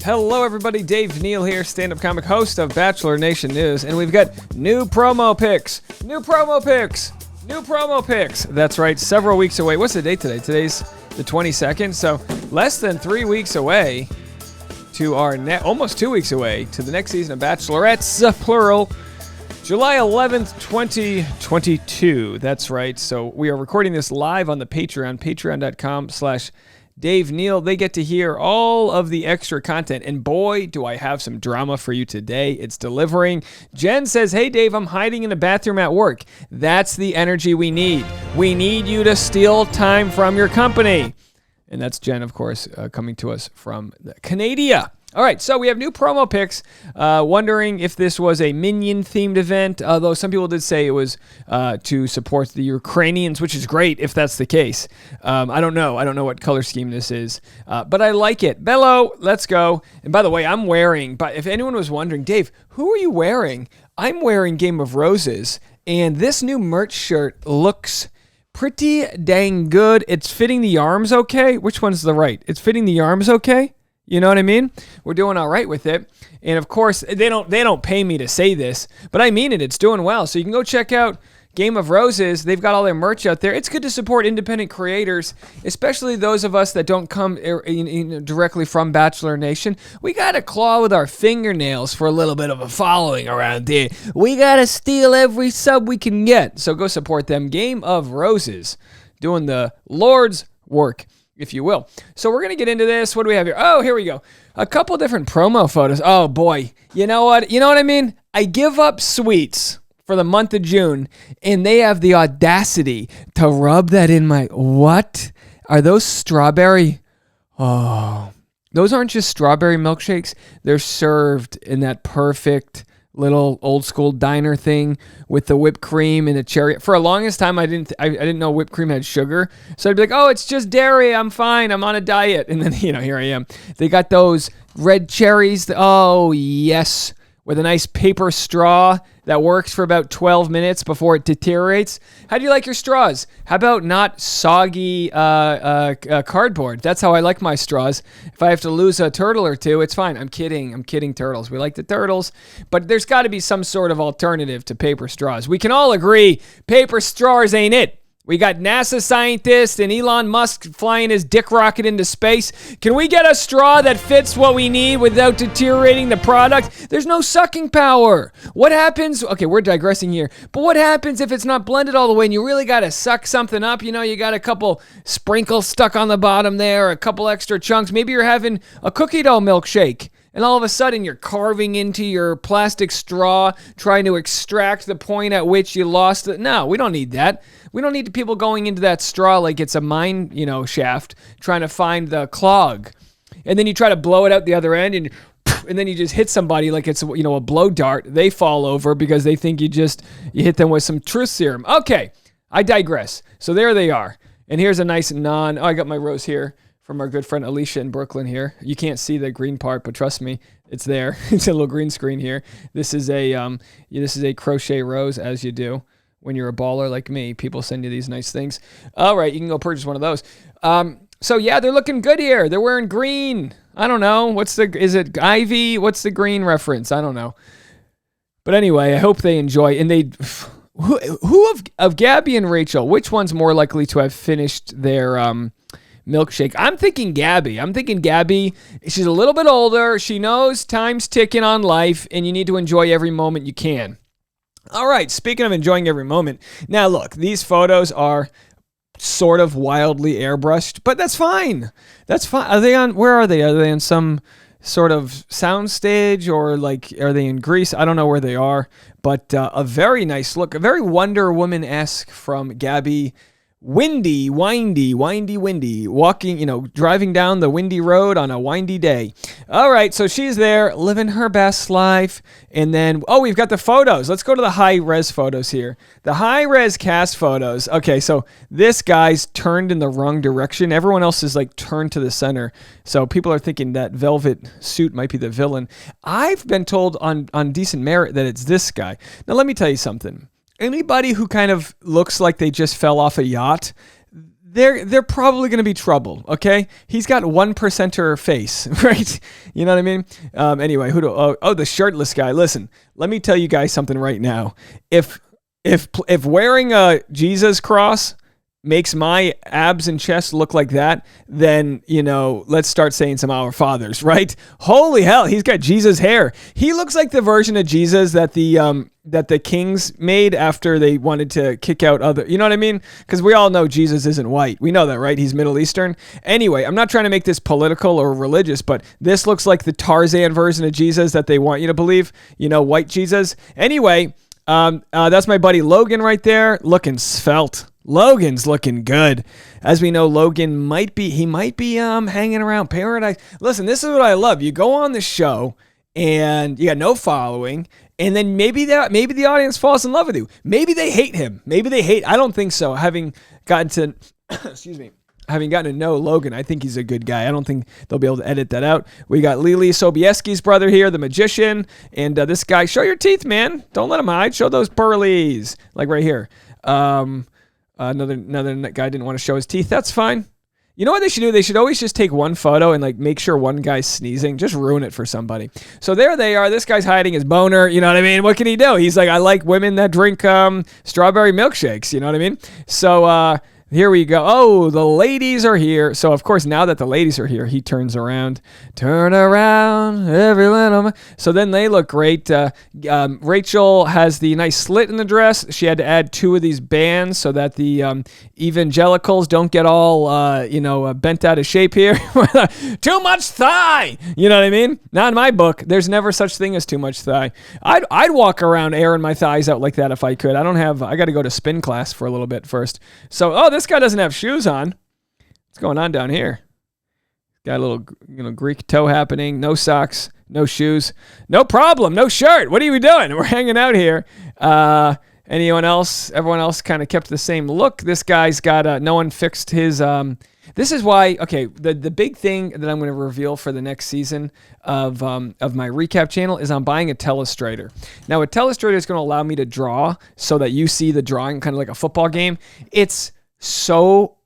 Hello, everybody. Dave Neal here, stand-up comic host of Bachelor Nation News, and we've got new promo pics. That's right, several weeks away. What's the date today? Today's the 22nd, so less than 3 weeks away to our almost 2 weeks away to the next season of Bachelorettes, plural, July 11th, 2022. That's right. So we are recording this live on the Patreon, patreon.com/Dave Neal. They get to hear all of the extra content. And boy, do I have some drama for you today. It's delivering. Jen says, hey, Dave, I'm hiding in the bathroom at work. That's the energy we need. We need you to steal time from your company. And that's Jen, of course, coming to us from Canada. All right, so we have new promo pics. Wondering if this was a Minion-themed event, although some people did say it was to support the Ukrainians, which is great if that's the case. I don't know. I don't know what color scheme this is, but I like it. Bello, let's go. And by the way, I'm wearing, but if anyone was wondering, Dave, who are you wearing? I'm wearing Game of Roses, and this new merch shirt looks pretty dang good. It's fitting the arms okay. Which one's the right? It's fitting the arms okay. You know what I mean? We're doing all right with it. And of course, they don't pay me to say this, but I mean it. It's doing well. So you can go check out Game of Roses. They've got all their merch out there. It's good to support independent creators, especially those of us that don't come directly from Bachelor Nation. We got to claw with our fingernails for a little bit of a following around here. We got to steal every sub we can get. So go support them. Game of Roses, doing the Lord's work, if you will. So we're going to get into this. What do we have here? Oh, here we go. A couple different promo photos. Oh, boy. You know what? You know what I mean? I give up sweets for the month of June, and they have the audacity to rub that in my... What? Are those strawberry? Oh. Those aren't just strawberry milkshakes. They're served in that perfect little old school diner thing with the whipped cream and a cherry. For the longest time, I didn't know whipped cream had sugar. So I'd be like, oh, it's just dairy. I'm fine. I'm on a diet. And then, here I am. They got those red cherries. Oh, yes. With a nice paper straw that works for about 12 minutes before it deteriorates. How do you like your straws? How about not soggy cardboard? That's how I like my straws. If I have to lose a turtle or two, it's fine. I'm kidding, turtles. We like the turtles. But there's got to be some sort of alternative to paper straws. We can all agree paper straws ain't it. We got NASA scientists and Elon Musk flying his dick rocket into space. Can we get a straw that fits what we need without deteriorating the product? There's no sucking power. What happens? Okay, we're digressing here. But what happens if it's not blended all the way and you really got to suck something up? You got a couple sprinkles stuck on the bottom there, a couple extra chunks. Maybe you're having a cookie dough milkshake. And all of a sudden, you're carving into your plastic straw, trying to extract the point at which you lost it. No, we don't need that. We don't need people going into that straw like it's a mine, shaft, trying to find the clog. And then you try to blow it out the other end, and then you just hit somebody like it's, a blow dart. They fall over because they think you hit them with some truth serum. Okay, I digress. So there they are. And here's a nice I got my rose here from our good friend Alicia in Brooklyn here. You can't see the green part, but trust me, it's there. It's a little green screen here. This is a crochet rose, as you do when you're a baller like me. People send you these nice things. All right, you can go purchase one of those. So yeah, they're looking good here. They're wearing green. I don't know. Is it ivy? What's the green reference? I don't know. But anyway, I hope they enjoy. And who of Gabby and Rachel, which one's more likely to have finished their milkshake? I'm thinking Gabby. She's a little bit older. She knows time's ticking on life, and you need to enjoy every moment you can. All right, speaking of enjoying every moment, now look, these photos are sort of wildly airbrushed, but that's fine. Where are they? Are they on some sort of sound stage, or are they in Greece? I don't know where they are, but a very nice look, a very Wonder Woman-esque from Gabby. Windy, walking, driving down the windy road on a windy day. All right, so she's there living her best life. And then, we've got the photos. Let's go to the high-res photos here. The high-res cast photos. Okay, so this guy's turned in the wrong direction. Everyone else is turned to the center. So people are thinking that velvet suit might be the villain. I've been told on decent merit that it's this guy. Now, let me tell you something. Anybody who kind of looks like they just fell off a yacht, they're probably going to be trouble, okay? He's got 1%er face, right? You know what I mean? Anyway, the shirtless guy. Listen, let me tell you guys something right now. If wearing a Jesus cross makes my abs and chest look like that, then, let's start saying some Our Fathers, right? Holy hell, he's got Jesus hair. He looks like the version of Jesus that the kings made after they wanted to kick out other, you know what I mean? Because we all know Jesus isn't white. We know that, right? He's Middle Eastern. Anyway, I'm not trying to make this political or religious, but this looks like the Tarzan version of Jesus that they want you to believe, white Jesus. Anyway, that's my buddy Logan right there, looking svelte. Logan's looking good. As we know, Logan might be hanging around Paradise. Listen, this is what I love. You go on the show and you got no following, and then maybe the audience falls in love with you. Maybe they hate him. I don't think so. Having gotten to know Logan, I think he's a good guy. I don't think they'll be able to edit that out. We got Lily Sobieski's brother here, the magician, and this guy. Show your teeth, man. Don't let them hide. Show those pearlies, like right here. Another guy didn't want to show his teeth. That's fine. You know what they should do? They should always just take one photo and make sure one guy's sneezing. Just ruin it for somebody. So there they are. This guy's hiding his boner. You know what I mean? What can he do? He's like, I like women that drink strawberry milkshakes. You know what I mean? So here we go. Oh, the ladies are here. So, of course, now that the ladies are here, he turns around. Turn around, every little... So then they look great. Rachel has the nice slit in the dress. She had to add 2 of these bands so that the evangelicals don't get all, bent out of shape here. Too much thigh! You know what I mean? Not in my book. There's never such thing as too much thigh. I'd walk around airing my thighs out like that if I could. I got to go to spin class for a little bit first. So, this guy doesn't have shoes on. What's going on down here? Got a little, Greek toe happening. No socks, no shoes, no problem, no shirt. What are we doing? We're hanging out here. Anyone else? Everyone else kind of kept the same look. This guy's got no one fixed his. This is why. Okay, the big thing that I'm going to reveal for the next season of my recap channel is I'm buying a telestrator. Now, a telestrator is going to allow me to draw so that you see the drawing, kind of like a football game. It's so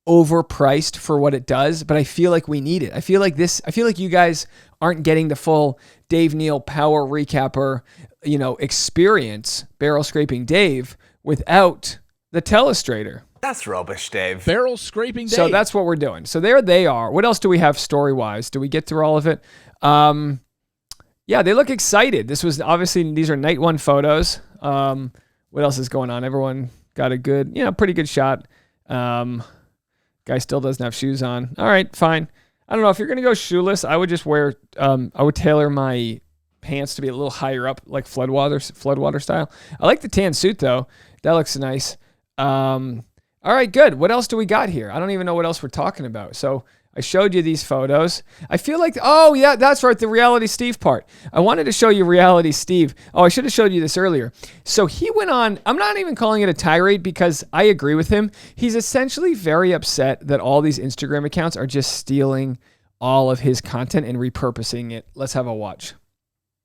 overpriced for what it does, but I feel like we need it. I feel like you guys aren't getting the full Dave Neal power recapper, experience, barrel scraping Dave, without the telestrator. That's rubbish, Dave. Barrel scraping Dave. So that's what we're doing. So there they are. What else do we have story-wise? Do we get through all of it? Yeah, they look excited. These are night one photos. What else is going on? Everyone got a good, pretty good shot. Guy still doesn't have shoes on. All right, fine. I don't know if you're gonna go shoeless. I would just wear. I would tailor my pants to be a little higher up, like floodwater style. I like the tan suit though. That looks nice. All right, good. What else do we got here? I don't even know what else we're talking about. So I showed you these photos. I feel like, oh yeah, that's right, the Reality Steve part. I wanted to show you Reality Steve. Oh, I should have showed you this earlier. So he went on, I'm not even calling it a tirade because I agree with him. He's essentially very upset that all these Instagram accounts are just stealing all of his content and repurposing it. Let's have a watch.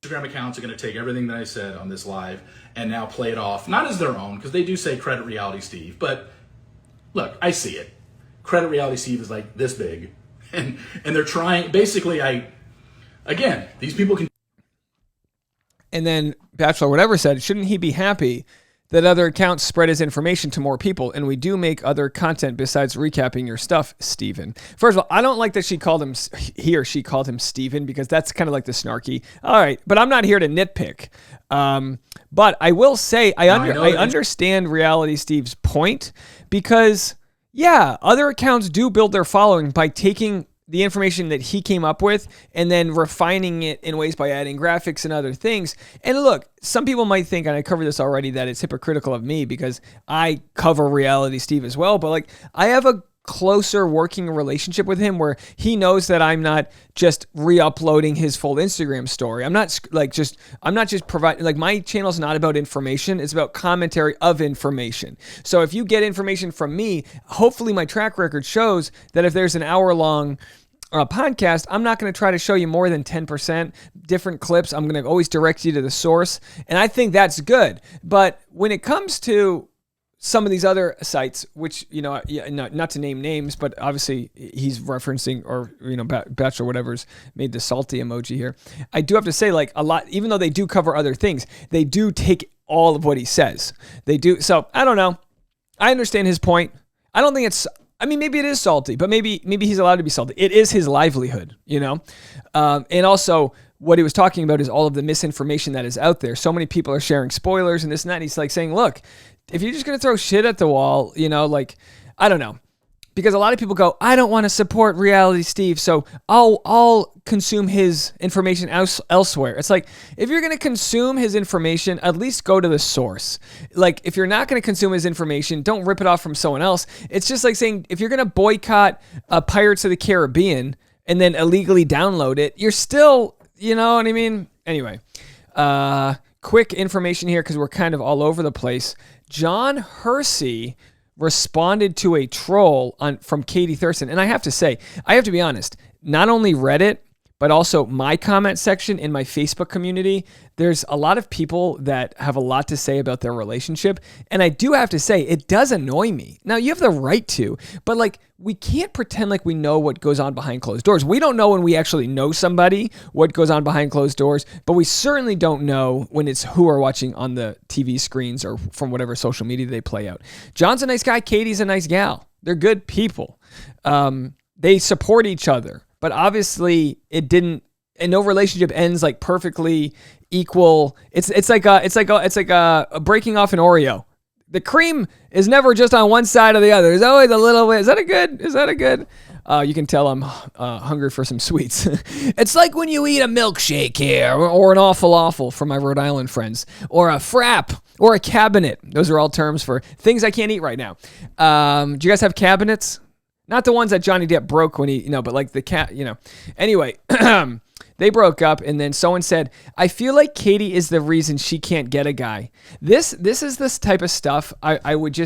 Instagram accounts are going to take everything that I said on this live and now play it off, not as their own, because they do say credit Reality Steve, but look, I see it. Credit Reality Steve is like this big. And they're trying, basically, these people can. And then Bachelor whatever said, shouldn't he be happy that other accounts spread his information to more people? And we do make other content besides recapping your stuff, Steven. First of all, I don't like that she called him Steven because that's kind of like the snarky. All right, but I'm not here to nitpick. But I will say I understand Reality Steve's point because, yeah, other accounts do build their following by taking the information that he came up with and then refining it in ways by adding graphics and other things. And look, some people might think, and I covered this already, that it's hypocritical of me because I cover Reality Steve as well. But I have a closer working relationship with him where he knows that I'm not just re-uploading his full Instagram story. I'm not just providing, my channel's not about information. It's about commentary of information. So if you get information from me, hopefully my track record shows that if there's an hour-long podcast, I'm not going to try to show you more than 10% different clips. I'm going to always direct you to the source. And I think that's good. But when it comes to some of these other sites, which, not to name names, but obviously he's referencing, or, Bachelor whatever's made the salty emoji here. I do have to say, like, a lot, even though they do cover other things, they do take all of what he says. They do. So I don't know. I understand his point. I don't think maybe it is salty, but maybe he's allowed to be salty. It is his livelihood, and also what he was talking about is all of the misinformation that is out there. So many people are sharing spoilers and this and that. And he's like saying, look, if you're just going to throw shit at the wall, I don't know. Because a lot of people go, I don't want to support Reality Steve, so I'll consume his information elsewhere. It's like, if you're going to consume his information, at least go to the source. Like, if you're not going to consume his information, don't rip it off from someone else. It's just like saying, if you're going to boycott Pirates of the Caribbean and then illegally download it, you're still, you know what I mean? Anyway, quick information here because we're kind of all over the place. John Hersey responded to a troll from Katie Thurston. And I have to say, I have to be honest, not only Reddit, but also my comment section in my Facebook community, there's a lot of people that have a lot to say about their relationship. And I do have to say, it does annoy me. Now, you have the right to, but like, we can't pretend like we know what goes on behind closed doors. We don't know when we actually know somebody what goes on behind closed doors, but we certainly don't know when it's who are watching on the TV screens or from whatever social media they play out. John's a nice guy. Katie's a nice gal. They're good people. They support each other. But obviously, it didn't, and no relationship ends like perfectly equal. It's like a breaking off an Oreo. The cream is never just on one side or the other. There's always a little bit. Is that a good? You can tell I'm hungry for some sweets. It's like when you eat a milkshake here, or an awful for my Rhode Island friends, or a frap, or a cabinet. Those are all terms for things I can't eat right now. Do you guys have cabinets? Not the ones that Johnny Depp broke when he, but like the cat, Anyway, they broke up, and then someone said, I feel like Katie is the reason she can't get a guy. This is this type of stuff. I would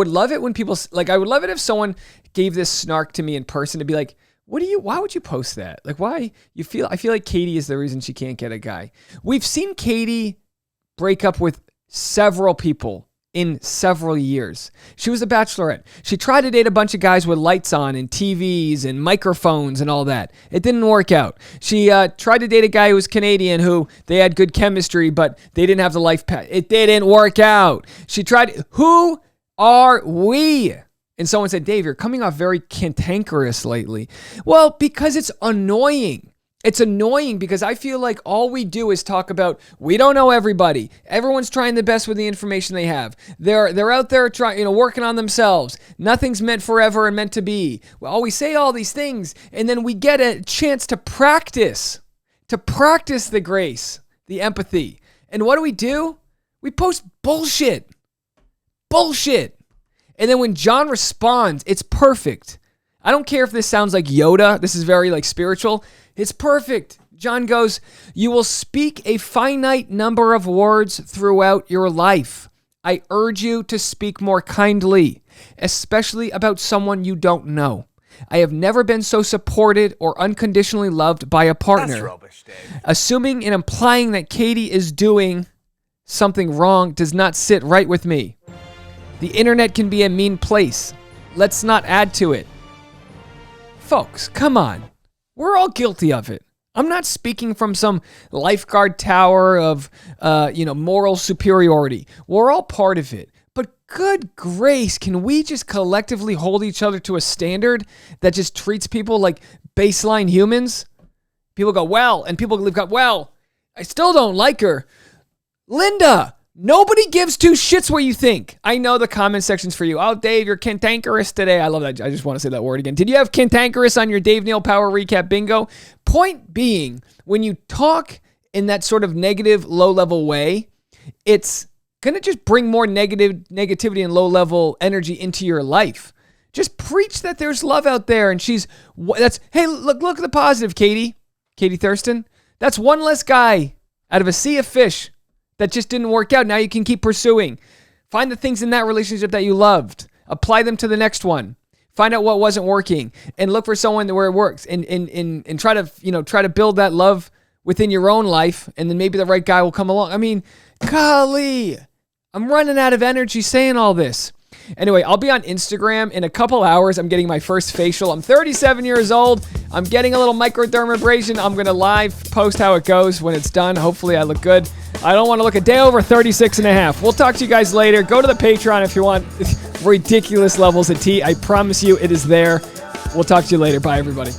love it when people, like, I would love it if someone gave this snark to me in person to be like, why would you post that? Like, why? I feel like Katie is the reason she can't get a guy. We've seen Katie break up with several people in several years. She was a bachelorette. She tried to date a bunch of guys with lights on and TVs and microphones and all that. It didn't work out. She tried to date a guy who was Canadian, who they had good chemistry, but they didn't have the life path. It didn't work out. She tried. Who are we? And someone said, Dave, you're coming off very cantankerous lately. Well, because it's annoying. It's annoying because I feel like all we do is talk about, we don't know everybody. Everyone's trying the best with the information they have. They're out there trying, working on themselves. Nothing's meant forever and meant to be. Well, we say all these things, and then we get a chance to practice the grace, the empathy. And what do? We post bullshit. And then when John responds, it's perfect. I don't care if this sounds like Yoda. This is very like spiritual. It's perfect. John goes, you will speak a finite number of words throughout your life. I urge you to speak more kindly, especially about someone you don't know. I have never been so supported or unconditionally loved by a partner. That's rubbish, Dave. Assuming and implying that Katie is doing something wrong does not sit right with me. The internet can be a mean place. Let's not add to it. Folks, come on. We're all guilty of it. I'm not speaking from some lifeguard tower of, moral superiority. We're all part of it. But good grace, can we just collectively hold each other to a standard that just treats people like baseline humans? People go, well, and people go, well, I still don't like her. Linda, nobody gives two shits what you think. I know the comment section's for you. Oh, Dave, you're cantankerous today. I love that. I just want to say that word again. Did you have cantankerous on your Dave Neal Power Recap bingo? Point being, when you talk in that sort of negative, low-level way, it's going to just bring more negativity and low-level energy into your life. Just preach that there's love out there, and hey, look at the positive, Katie Thurston. That's one less guy out of a sea of fish that just didn't work out. Now you can keep pursuing. Find the things in that relationship that you loved. Apply them to the next one. Find out what wasn't working and look for someone where it works and try to build that love within your own life, and then maybe the right guy will come along. I mean, golly, I'm running out of energy saying all this. Anyway, I'll be on Instagram in a couple hours. I'm getting my first facial. I'm 37 years old. I'm getting a little microdermabrasion. I'm going to live post how it goes when it's done. Hopefully I look good. I don't want to look a day over 36 and a half. We'll talk to you guys later. Go to the Patreon if you want ridiculous levels of tea. I promise you it is there. We'll talk to you later. Bye, everybody.